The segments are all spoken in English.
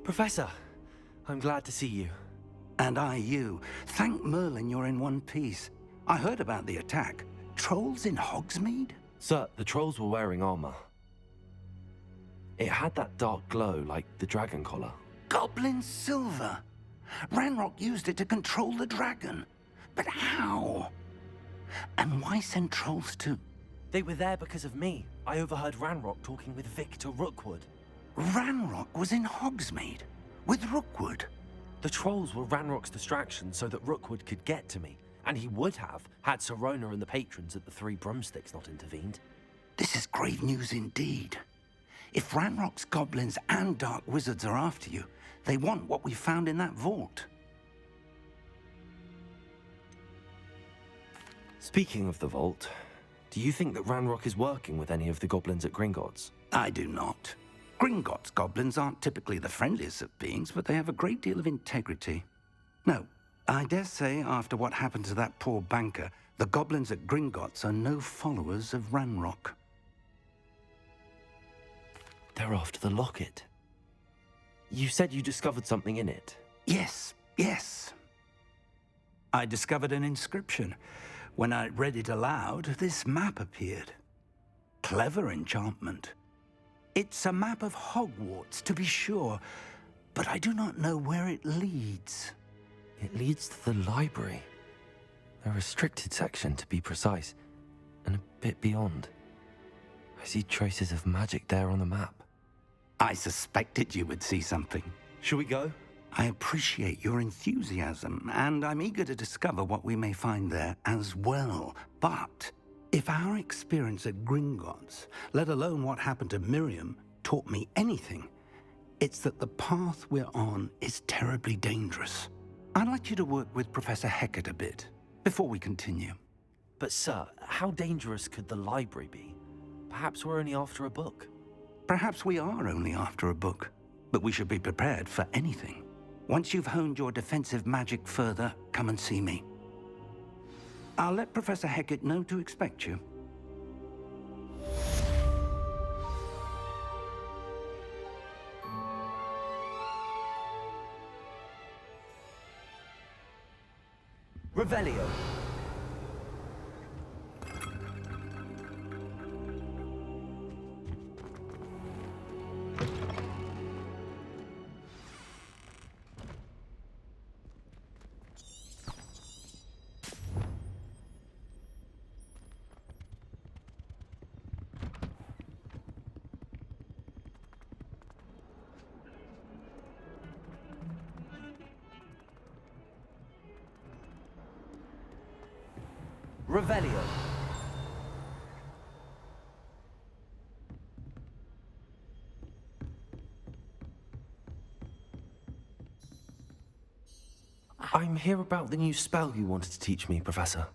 Professor, I'm glad to see you. And I you. Thank Merlin you're in one piece. I heard about the attack. Trolls in Hogsmeade? Sir, the trolls were wearing armor. It had that dark glow like the dragon collar. Goblin silver. Ranrock used it to control the dragon. But how? And why send trolls to... They were there because of me. I overheard Ranrock talking with Victor Rookwood. Ranrock was in Hogsmeade with Rookwood. The trolls were Ranrock's distraction so that Rookwood could get to me. And he would have, had Sirona and the patrons at the Three Broomsticks not intervened. This is grave news indeed. If Ranrock's goblins and dark wizards are after you, they want what we found in that vault. Speaking of the vault, do you think that Ranrock is working with any of the goblins at Gringotts? I do not. Gringotts goblins aren't typically the friendliest of beings, but they have a great deal of integrity. No, I dare say after what happened to that poor banker, the goblins at Gringotts are no followers of Ranrock. They're after the locket. You said you discovered something in it. Yes. I discovered an inscription. When I read it aloud, this map appeared. Clever enchantment. It's a map of Hogwarts, to be sure, but I do not know where it leads. It leads to the library. A restricted section, to be precise, and a bit beyond. I see traces of magic there on the map. I suspected you would see something. Shall we go? I appreciate your enthusiasm, and I'm eager to discover what we may find there as well. But if our experience at Gringotts, let alone what happened to Miriam, taught me anything, it's that the path we're on is terribly dangerous. I'd like you to work with Professor Hecat a bit before we continue. But sir, how dangerous could the library be? Perhaps we're only after a book. Perhaps we are only after a book, but we should be prepared for anything. Once you've honed your defensive magic further, come and see me. I'll let Professor Hecat know to expect you. Revelio. Revelio. I'm here about the new spell you wanted to teach me, Professor.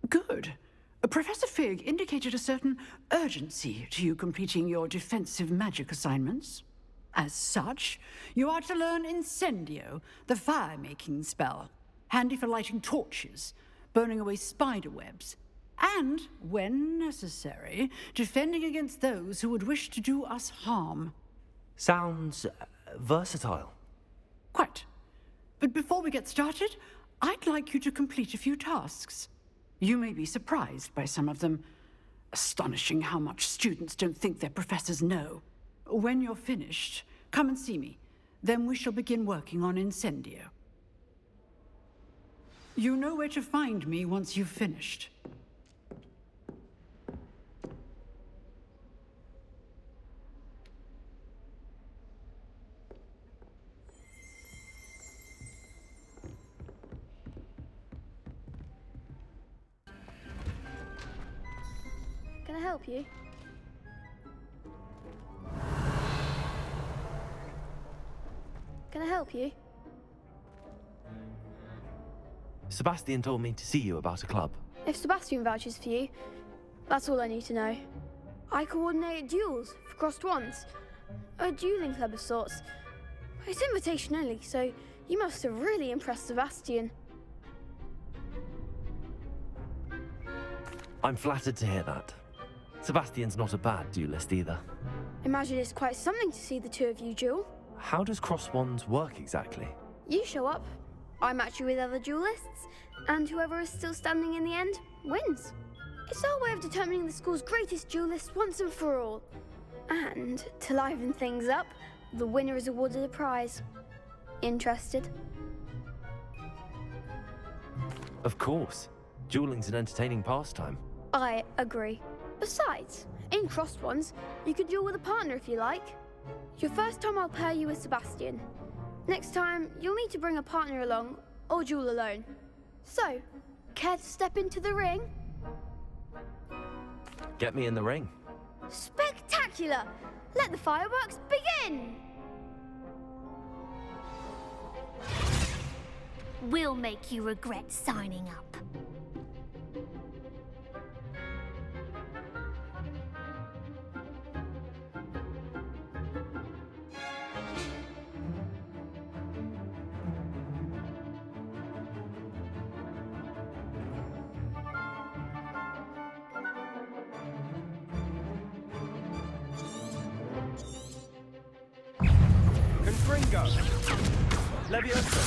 Good. Professor Fig indicated a certain urgency to you completing your defensive magic assignments. As such, you are to learn Incendio, the fire-making spell, handy for lighting torches, burning away spider webs, and, when necessary, defending against those who would wish to do us harm. Sounds versatile. Quite. But before we get started, I'd like you to complete a few tasks. You may be surprised by some of them. Astonishing how much students don't think their professors know. When you're finished, come and see me. Then we shall begin working on Incendio. You know where to find me once you've finished. Can I help you? Can I help you? Sebastian told me to see you about a club. If Sebastian vouches for you, that's all I need to know. I coordinate duels for crossed wands. A dueling club of sorts. It's invitation only, so you must have really impressed Sebastian. I'm flattered to hear that. Sebastian's not a bad duelist either. Imagine it's quite something to see the two of you duel. How does cross wands work exactly? You show up, I match you with other duelists, and whoever is still standing in the end wins. It's our way of determining the school's greatest duelist once and for all. And to liven things up, the winner is awarded a prize. Interested? Of course. Dueling's an entertaining pastime. I agree. Besides, in crossed ones, you can duel with a partner if you like. Your first time I'll pair you with Sebastian. Next time, you'll need to bring a partner along, or duel alone. So, care to step into the ring? Get me in the ring. Spectacular! Let the fireworks begin! We'll make you regret signing up. Confringo! Levioso!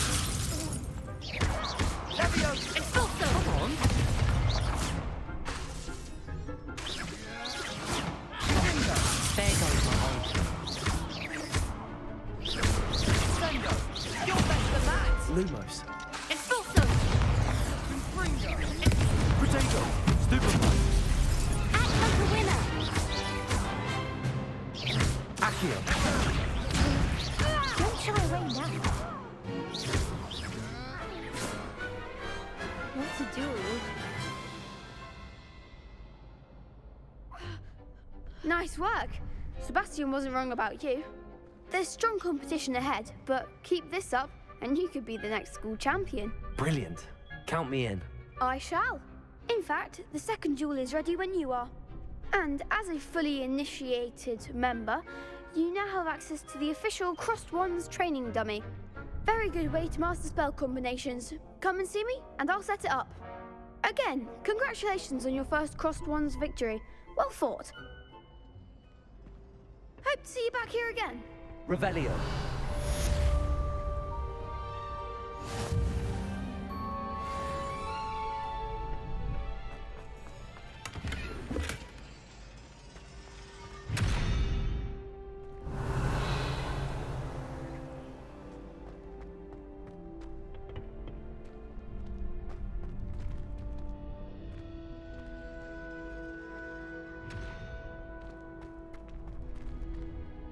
Levioso! Expulso! Come on! There goes my old. Sendo! You're better than that! Lumos. Expulso! Confringo! Potato. Stupefy. Act like a winner! Accio. Don't shy away now. What to do? Nice work. Sebastian wasn't wrong about you. There's strong competition ahead, but keep this up and you could be the next school champion. Brilliant. Count me in. I shall. In fact, the second duel is ready when you are. And as a fully initiated member, you now have access to the official Crossed Wands training dummy. Very good way to master spell combinations. Come and see me, and I'll set it up. Again, congratulations on your first Crossed Wands victory. Well fought. Hope to see you back here again. Revelio.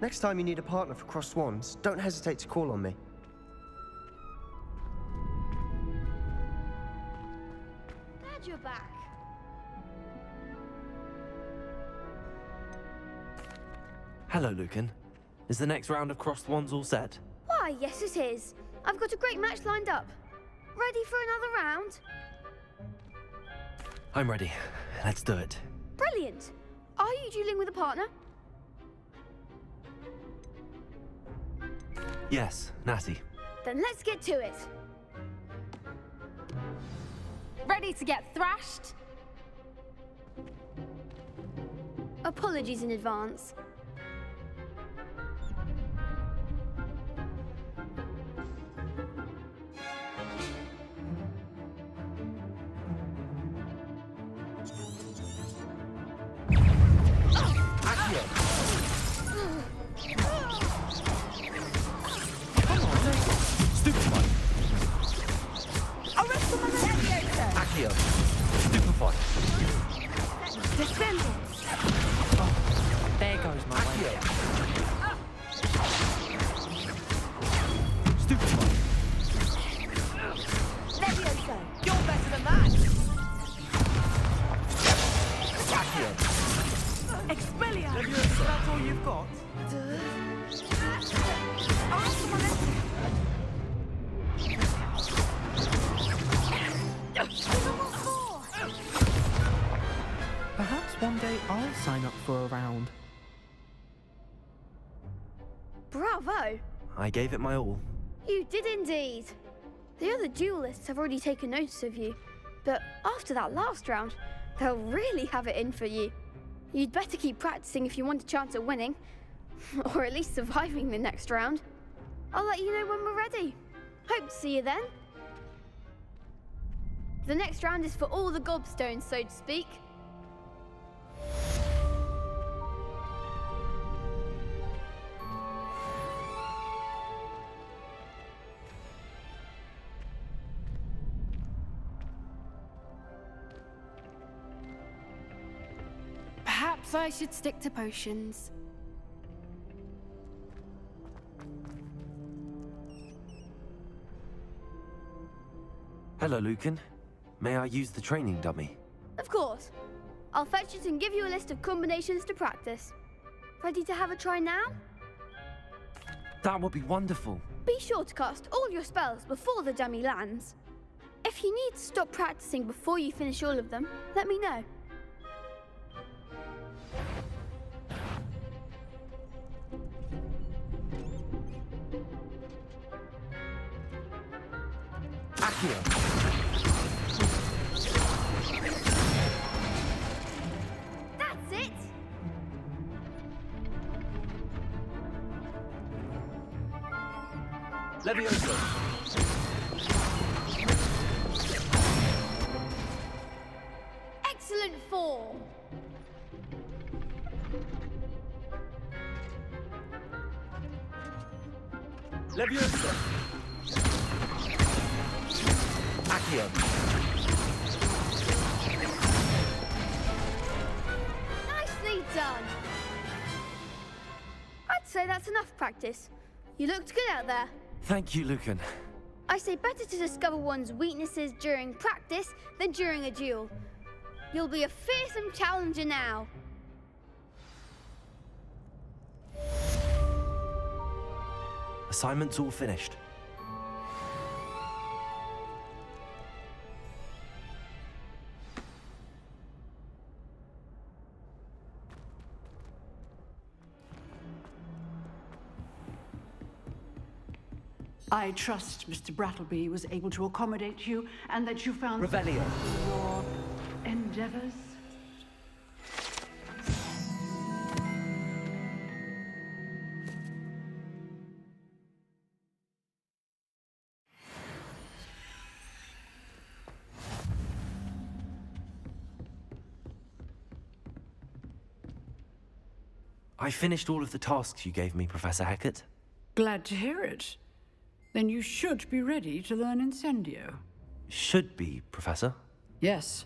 Next time you need a partner for Crossed Wands, don't hesitate to call on me. Glad you're back. Hello, Lucan. Is the next round of crossed wands all set? Why, yes it is. I've got a great match lined up. Ready for another round? I'm ready. Let's do it. Brilliant. Are you dueling with a partner? Yes, Natty. Then let's get to it. Ready to get thrashed? Apologies in advance. Accio. Stupefy. Descending. There goes my way. Stupefy. Levioso. You're better than that! Accio. Expelliarmus! Levioso, that's all you've got? Perhaps one day I'll sign up for a round. Bravo! I gave it my all. You did indeed. The other duelists have already taken notice of you, but after that last round, they'll really have it in for you. You'd better keep practicing if you want a chance at winning, or at least surviving the next round. I'll let you know when we're ready. Hope to see you then. The next round is for all the gobstones, so to speak. Perhaps I should stick to potions. Hello, Lucan. May I use the training dummy? Of course. I'll fetch it and give you a list of combinations to practice. Ready to have a try now? That would be wonderful. Be sure to cast all your spells before the dummy lands. If you need to stop practicing before you finish all of them, let me know. Accio! That's it! Levioso! Excellent form! Levioso! Accio! Nicely done! I'd say that's enough practice. You looked good out there. Thank you, Lucan. I say better to discover one's weaknesses during practice than during a duel. You'll be a fearsome challenger now. Assignment's all finished. I trust Mr. Brattleby was able to accommodate you and that you found Revelio. your endeavors. I finished all of the tasks you gave me, Professor Hecat. Glad to hear it. Then you should be ready to learn Incendio. Should be, Professor. Yes.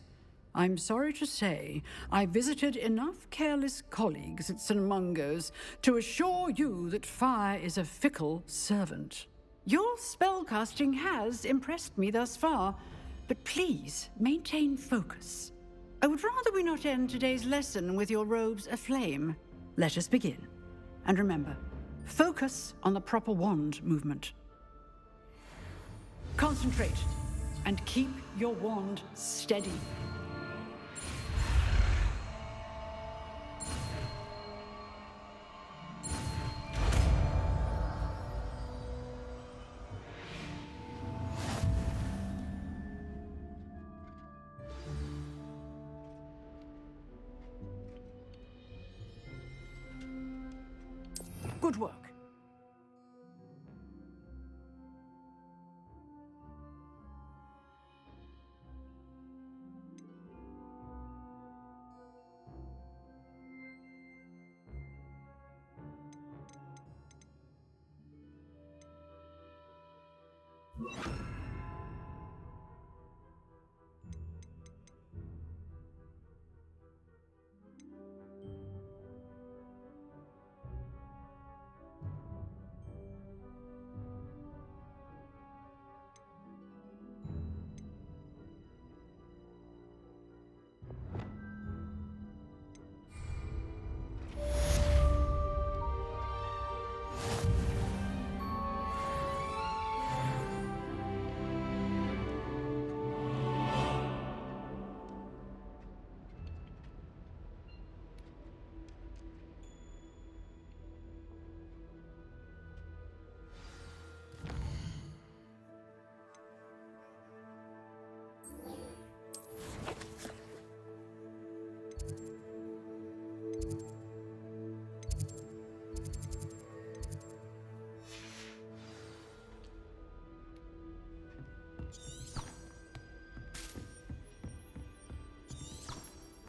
I'm sorry to say, I visited enough careless colleagues at St. Mungo's to assure you that fire is a fickle servant. Your spellcasting has impressed me thus far, but please maintain focus. I would rather we not end today's lesson with your robes aflame. Let us begin. And remember, focus on the proper wand movement. Concentrate and keep your wand steady. Good work.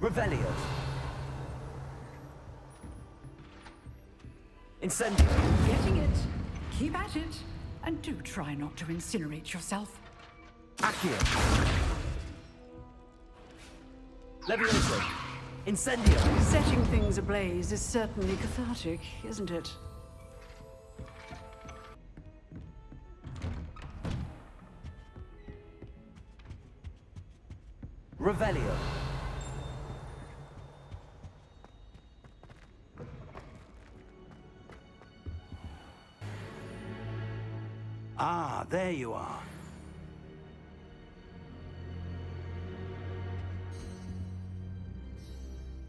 Revelio. Incendio. Getting it. Keep at it. And do try not to incinerate yourself. Accio. Levioso. Incendio. Setting things ablaze is certainly cathartic, isn't it? Revelio. Ah, there you are.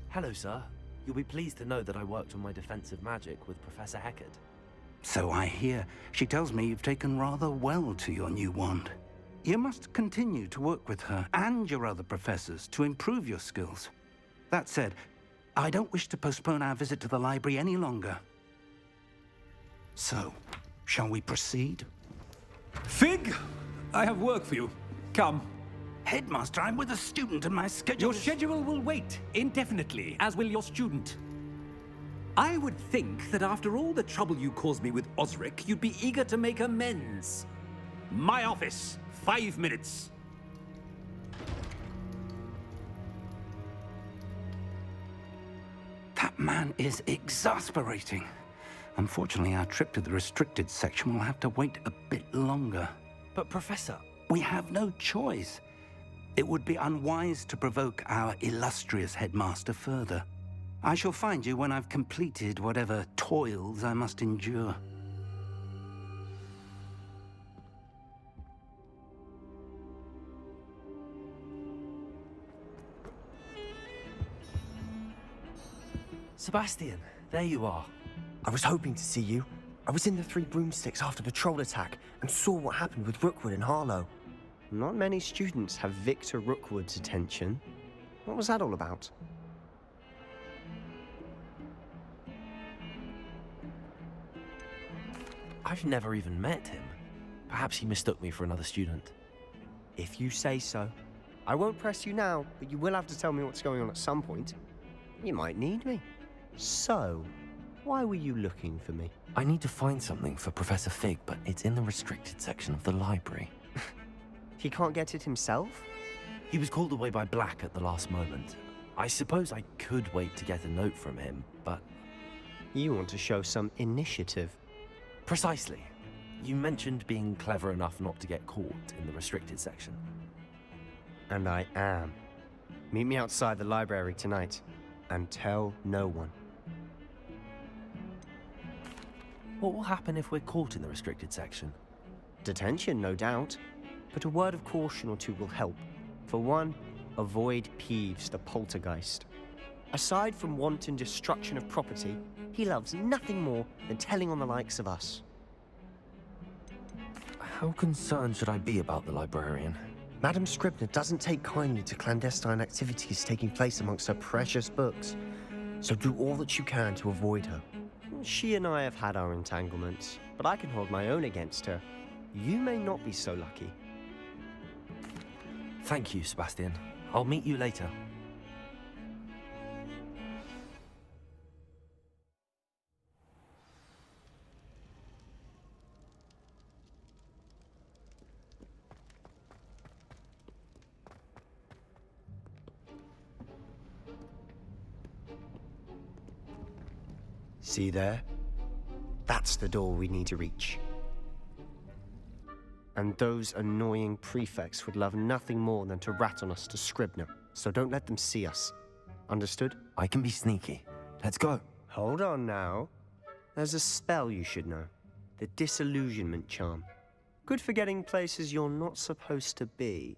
Hello, sir. You'll be pleased to know that I worked on my defensive magic with Professor Heckard. So I hear. She tells me you've taken rather well to your new wand. You must continue to work with her and your other professors to improve your skills. That said, I don't wish to postpone our visit to the library any longer. So, shall we proceed? Fig, I have work for you. Come. Headmaster, I'm with a student and my schedule Your schedule will wait indefinitely, as will your student. I would think that after all the trouble you caused me with Osric, you'd be eager to make amends. My office, 5 minutes. That man is exasperating. Unfortunately, our trip to the restricted section will have to wait a bit longer. But, Professor... We have no choice. It would be unwise to provoke our illustrious headmaster further. I shall find you when I've completed whatever toils I must endure. Sebastian, there you are. I was hoping to see you. I was in the Three Broomsticks after the troll attack and saw what happened with Rookwood and Harlow. Not many students have Victor Rookwood's attention. What was that all about? I've never even met him. Perhaps he mistook me for another student. If you say so. I won't press you now, but you will have to tell me what's going on at some point. You might need me. So, why were you looking for me? I need to find something for Professor Fig, but it's in the restricted section of the library. He can't get it himself? He was called away by Black at the last moment. I suppose I could wait to get a note from him, but... You want to show some initiative. Precisely. You mentioned being clever enough not to get caught in the restricted section. And I am. Meet me outside the library tonight, and tell no one. What will happen if we're caught in the restricted section? Detention, no doubt. But a word of caution or two will help. For one, avoid Peeves, the poltergeist. Aside from wanton destruction of property, he loves nothing more than telling on the likes of us. How concerned should I be about the librarian? Madam Scribner doesn't take kindly to clandestine activities taking place amongst her precious books, so do all that you can to avoid her. She and I have had our entanglements, but I can hold my own against her. You may not be so lucky. Thank you, Sebastian. I'll meet you later. See there? That's the door we need to reach. And those annoying prefects would love nothing more than to rat on us to Scribner, so don't let them see us. Understood? I can be sneaky. Let's go. Hold on now. There's a spell you should know. The Disillusionment Charm. Good for getting places you're not supposed to be.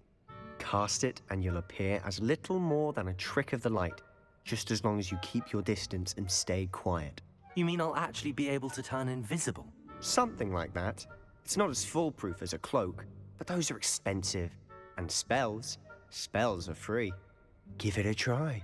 Cast it and you'll appear as little more than a trick of the light, just as long as you keep your distance and stay quiet. You mean I'll actually be able to turn invisible? Something like that. It's not as foolproof as a cloak, but those are expensive. And spells are free. Give it a try.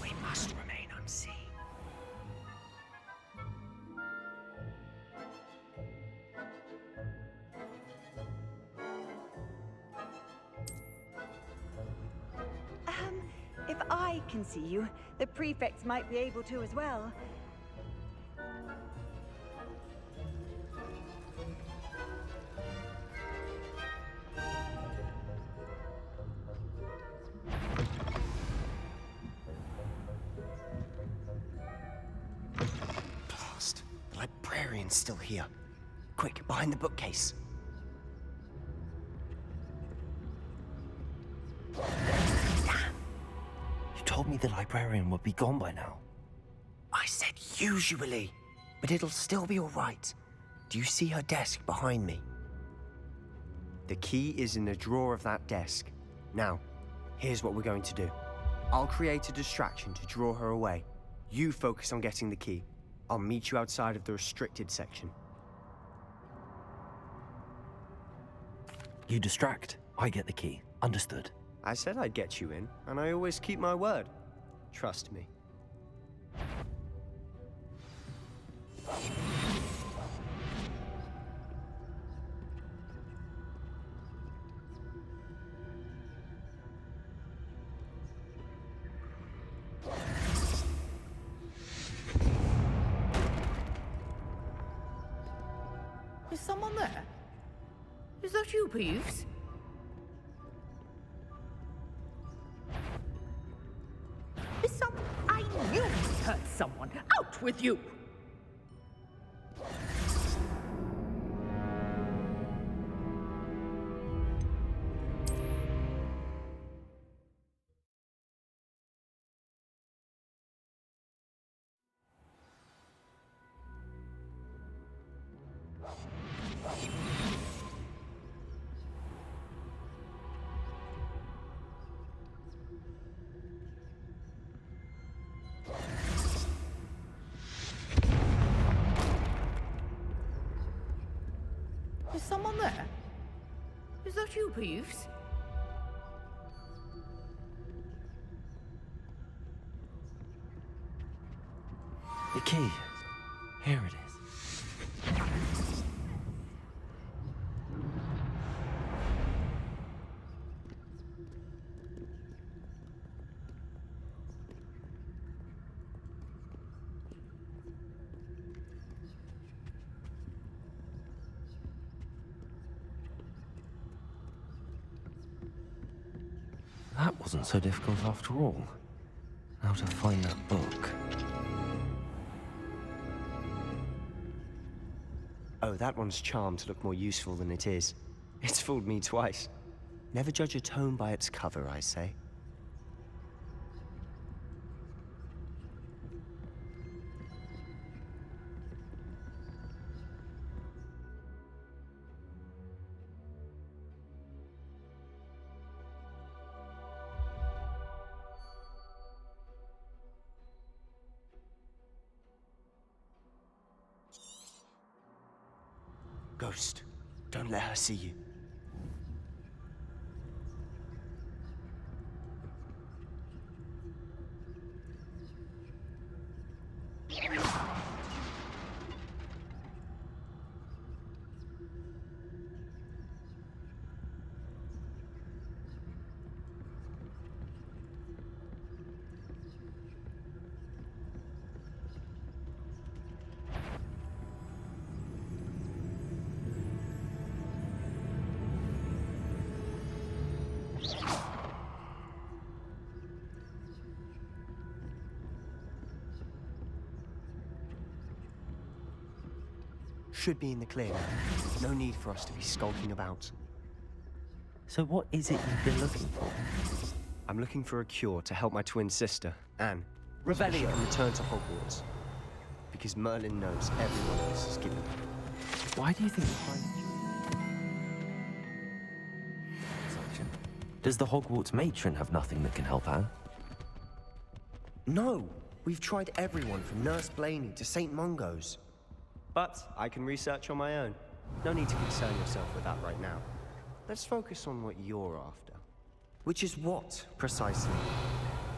We must remain unseen. If I can see you, the prefects might be able to as well. Blast. The librarian's still here. Quick, behind the bookcase. You told me the librarian would be gone by now. I said usually, but it'll still be all right. Do you see her desk behind me? The key is in the drawer of that desk. Now, here's what we're going to do. I'll create a distraction to draw her away. You focus on getting the key. I'll meet you outside of the restricted section. You distract, I get the key. Understood. I said I'd get you in, and I always keep my word. Trust me. Is someone there? Is that you, Peeves? I knew you hurt someone. Out with you! Is someone there? Is that you, Peeves? The key. Here it is. That wasn't so difficult after all. Now to find that book. Oh, that one's charmed to look more useful than it is. It's fooled me twice. Never judge a tome by its cover, I say. Ghost, don't let her see you. Should be in the clear now. No need for us to be skulking about. So what is it you've been looking for? I'm looking for a cure to help my twin sister, Anne. So she can return to Hogwarts. Because Merlin knows everyone else is given. Why do you think you find Does the Hogwarts matron have nothing that can help Anne? No, we've tried everyone from Nurse Blaney to St. Mungo's. But I can research on my own. No need to concern yourself with that right now. Let's focus on what you're after. Which is what, precisely?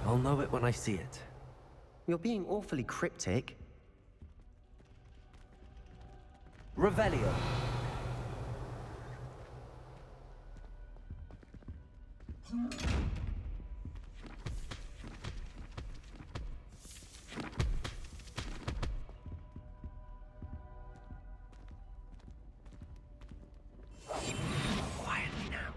I'll know it when I see it. You're being awfully cryptic. Revelio. Quietly now.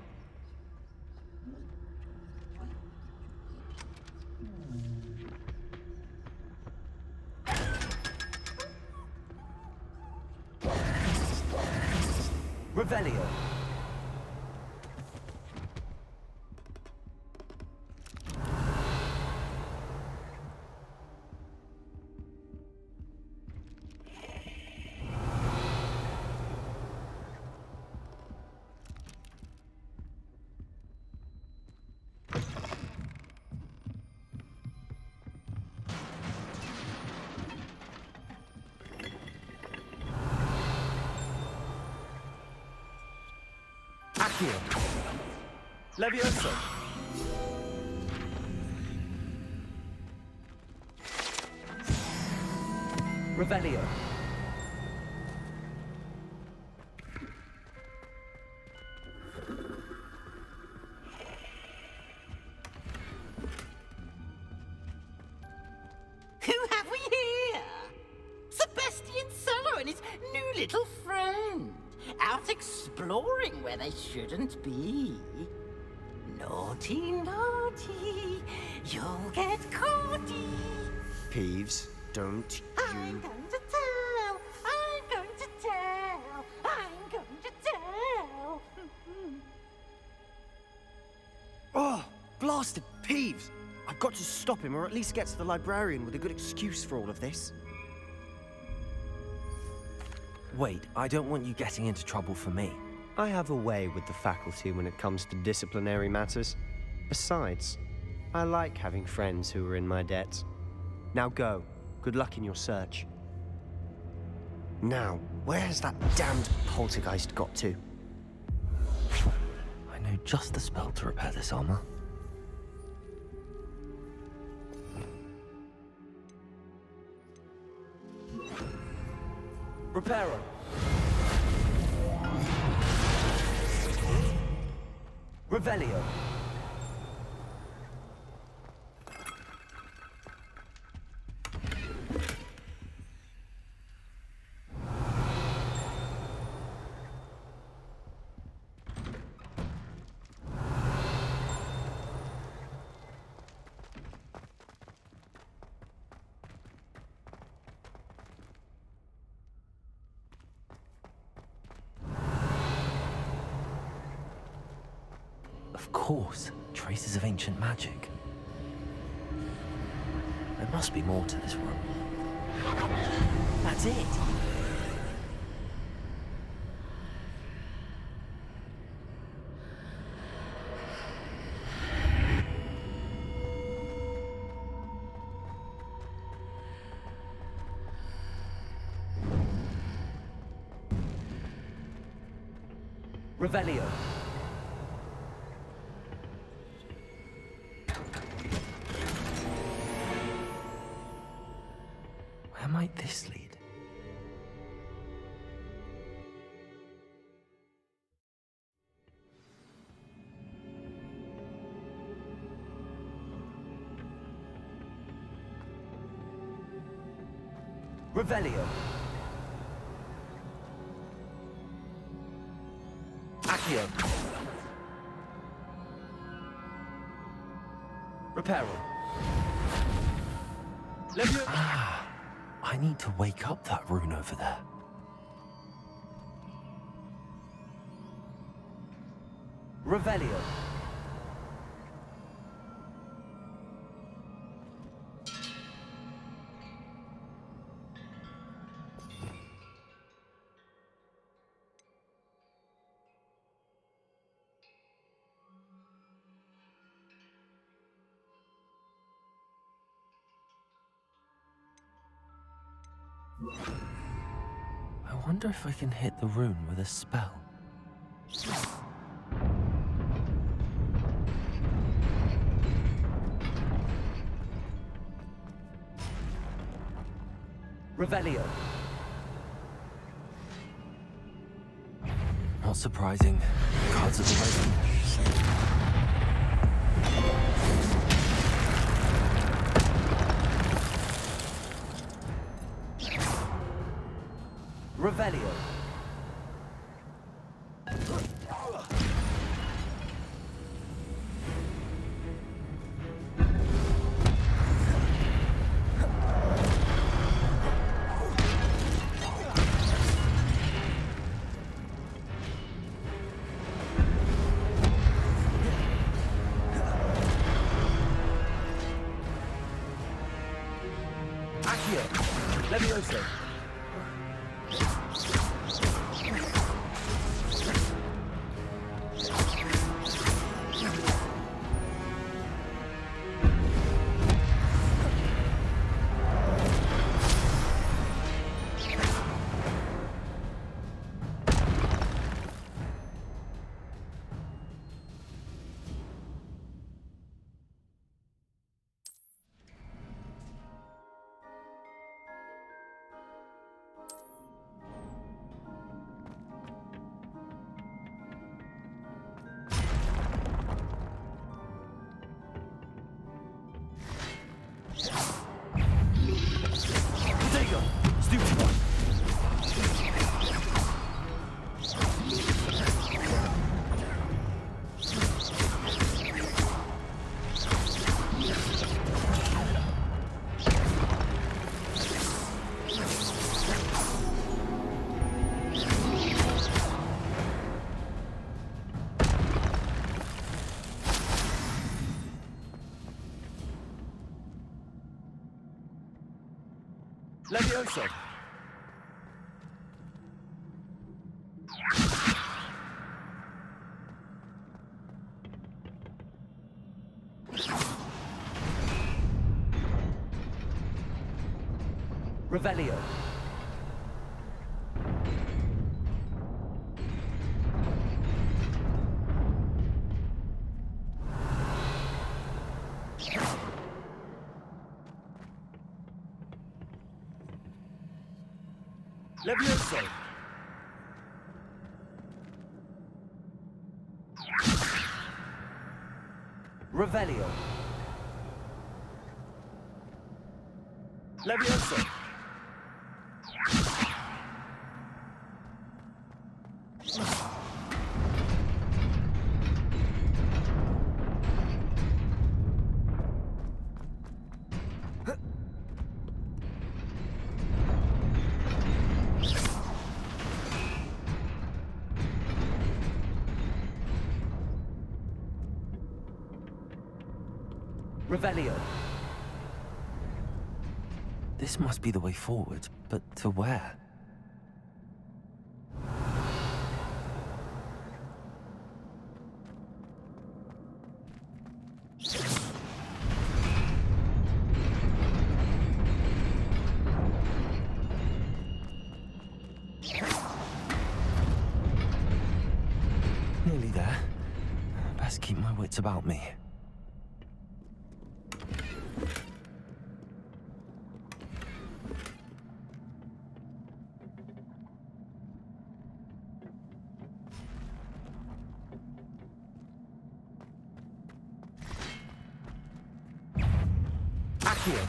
Revelio. Accio. Levioso. Revelio. Who have we here? Sebastian Solo and his new little friend. Out exploring where they shouldn't be. Naughty, naughty, you'll get caughty. Peeves, don't I'm you... going to tell, I'm going to tell, I'm going to tell. Oh, blasted Peeves! I've got to stop him, or at least get to the librarian with a good excuse for all of this. Wait, I don't want you getting into trouble for me. I have a way with the faculty when it comes to disciplinary matters. Besides, I like having friends who are in my debt. Now go. Good luck in your search. Now, where's that damned poltergeist got to? I know just the spell to repair this armor. Reparo. Revelio. Of course, traces of ancient magic. There must be more to this room. That's it! Revelio. Where might this lead? Revelio. Accio. Reparo. Levio. I need to wake up that rune over there. Revelio. I wonder if I can hit the rune with a spell. Revelio. Not surprising. Cards at the ready. Revelio. Accio. Levioso. Protego. Stupid one. Levioso. Revelio. Levioso. Revelio. Levioso. Revelio. This must be the way forward, but to where? Nearly there. Best keep my wits about me. Accio.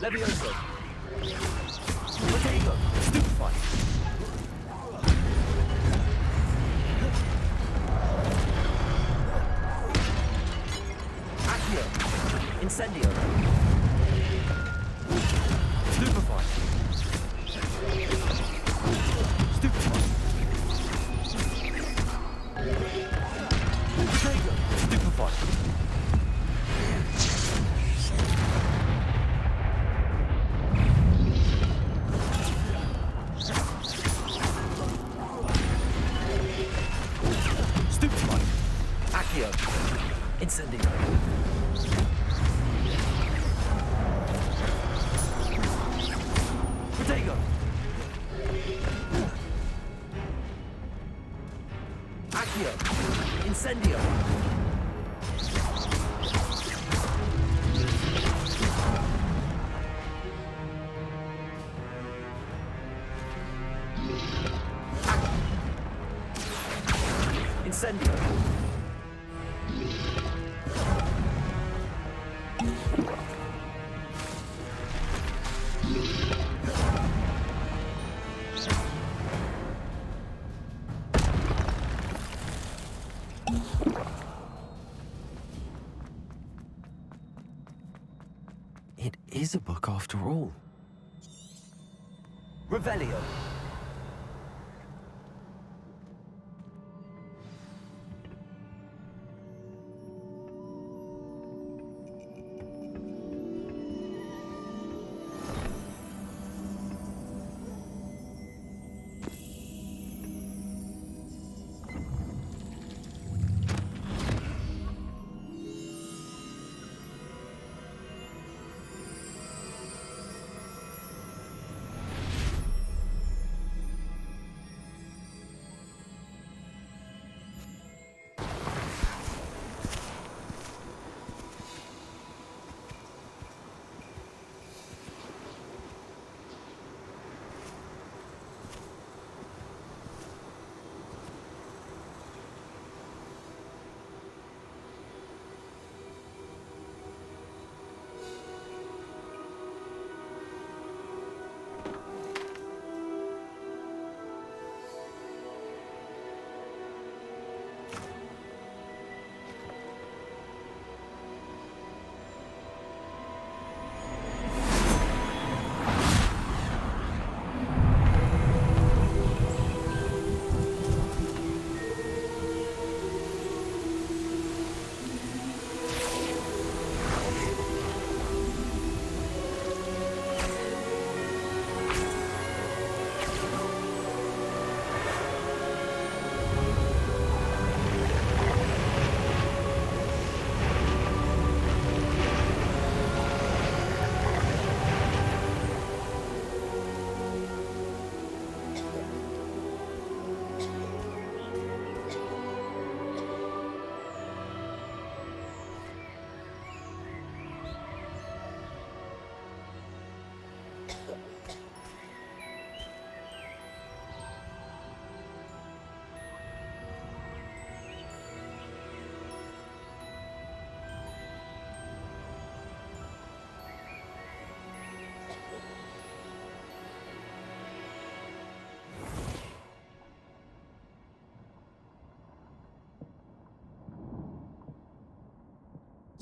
Levioso. Protego. Stupefy. Accio. Incendio. Stupefy. Stupefy. Protego. Stupefy. Stupefy. Accio. Incendio. Accio. Incendio. Incendio. It is a book after all. Revelio.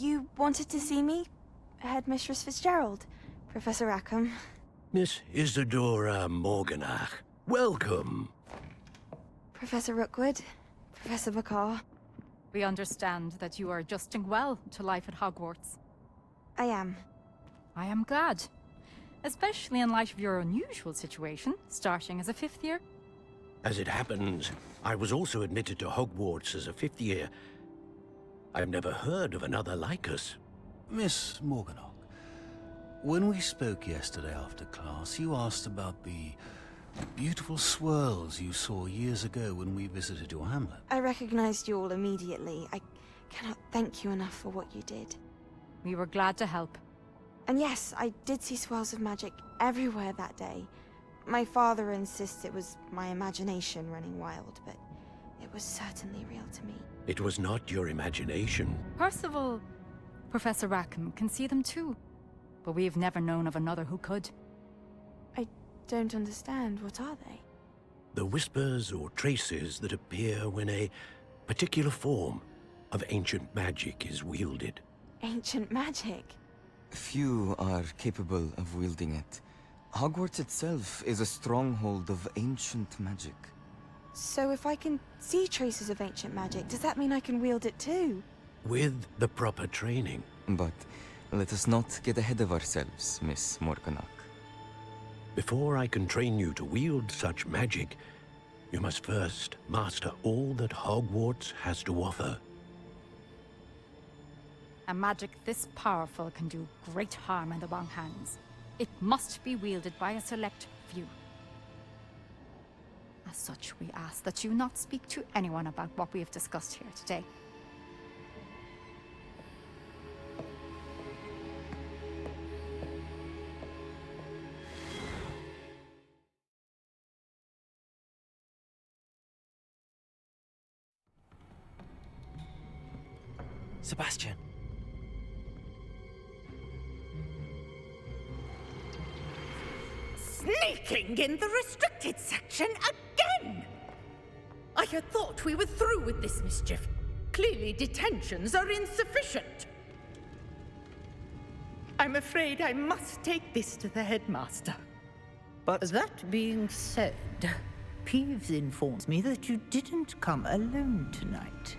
You wanted to see me? Headmistress Fitzgerald, Professor Rackham. Miss Isadora Morganach, welcome. Professor Rookwood, Professor Bakar. We understand that you are adjusting well to life at Hogwarts. I am. I am glad. Especially in light of your unusual situation, starting as a fifth year. As it happens, I was also admitted to Hogwarts as a fifth year. I've never heard of another like us. Miss Morganach, when we spoke yesterday after class, you asked about the beautiful swirls you saw years ago when we visited your hamlet. I recognized you all immediately. I cannot thank you enough for what you did. We were glad to help. And yes, I did see swirls of magic everywhere that day. My father insists it was my imagination running wild, but it was certainly real to me. It was not your imagination. Percival, Professor Rackham can see them too. But we have never known of another who could. I don't understand. What are they? The whispers or traces that appear when a particular form of ancient magic is wielded. Ancient magic? Few are capable of wielding it. Hogwarts itself is a stronghold of ancient magic. So if I can see traces of ancient magic, does that mean I can wield it too? With the proper training. But let us not get ahead of ourselves, Miss Morganach. Before I can train you to wield such magic, you must first master all that Hogwarts has to offer. A magic this powerful can do great harm in the wrong hands. It must be wielded by a select few. As such, we ask that you not speak to anyone about what we have discussed here today. Sebastian. Sneaking in the restricted section again! I had thought we were through with this mischief. Clearly detentions are insufficient. I'm afraid I must take this to the headmaster. But That being said, Peeves informs me that you didn't come alone tonight.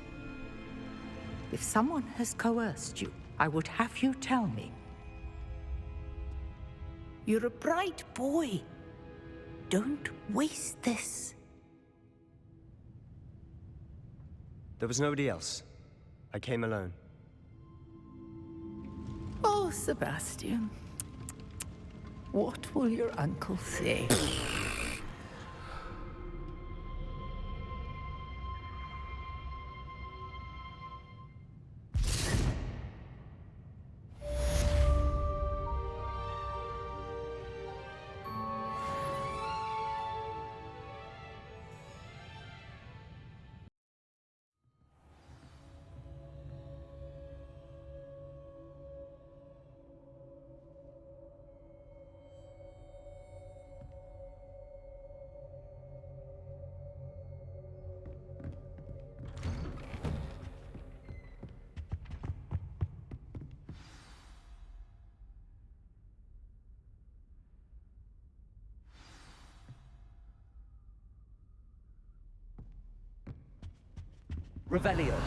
If someone has coerced you, I would have you tell me. You're a bright boy. Don't waste this. there was nobody else. I came alone. Oh, Sebastian. What will your uncle say? Revelio.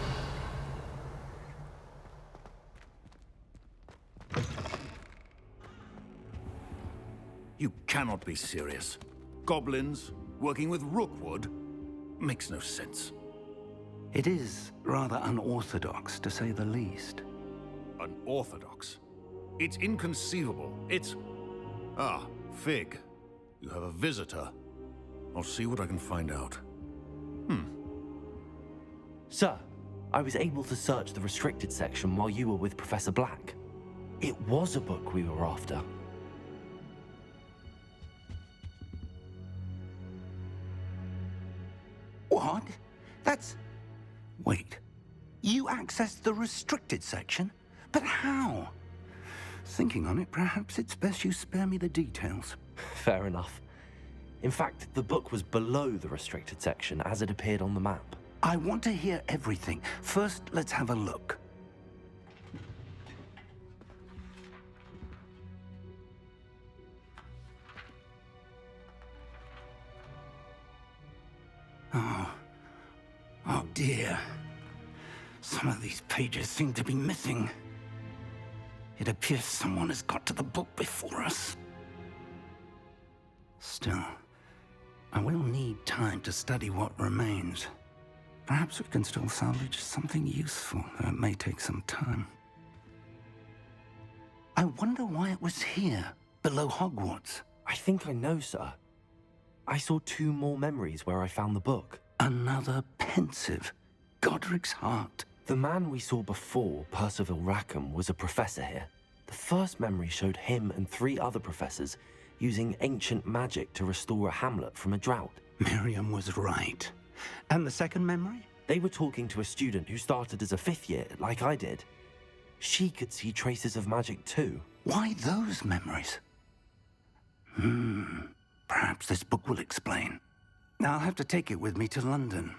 You cannot be serious. Goblins working with Rookwood makes no sense. It is rather unorthodox, to say the least. Unorthodox? It's inconceivable. It's... Ah, Fig. You have a visitor. I'll see what I can find out. Sir, I was able to search the restricted section while you were with Professor Black. It was a book we were after. What? That's... Wait. You accessed the restricted section? But how? Thinking on it, perhaps it's best you spare me the details. Fair enough. In fact, the book was below the restricted section as it appeared on the map. I want to hear everything. First, let's have a look. Oh dear. Some of these pages seem to be missing. It appears someone has got to the book before us. Still, I will need time to study what remains. Perhaps we can still salvage something useful, though it may take some time. I wonder why it was here, below Hogwarts. I think I know, sir. I saw 2 more memories where I found the book. Another pensive. Godric's heart. The man we saw before, Percival Rackham, was a professor here. The first memory showed him and 3 other professors using ancient magic to restore a hamlet from a drought. Miriam was right. And the second memory? They were talking to a student who started as a 5th year, like I did. She could see traces of magic too. Why those memories? Perhaps this book will explain. Now I'll have to take it with me to London.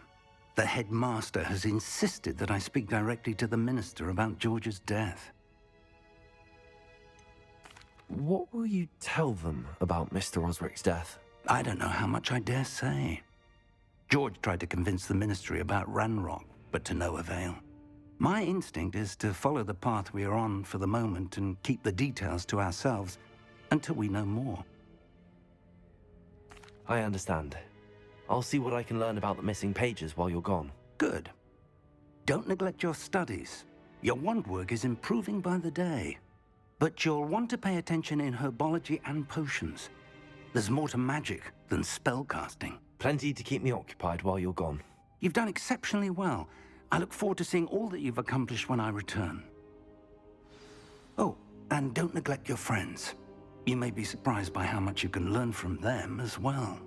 The headmaster has insisted that I speak directly to the minister about George's death. What will you tell them about Mr. Osric's death? I don't know how much I dare say. George tried to convince the ministry about Ranrock, but to no avail. My instinct is to follow the path we are on for the moment and keep the details to ourselves until we know more. I understand. I'll see what I can learn about the missing pages while you're gone. Good. Don't neglect your studies. Your wand work is improving by the day. But you'll want to pay attention in herbology and potions. There's more to magic than spellcasting. Plenty to keep me occupied while you're gone. You've done exceptionally well. I look forward to seeing all that you've accomplished when I return. Oh, and don't neglect your friends. You may be surprised by how much you can learn from them as well.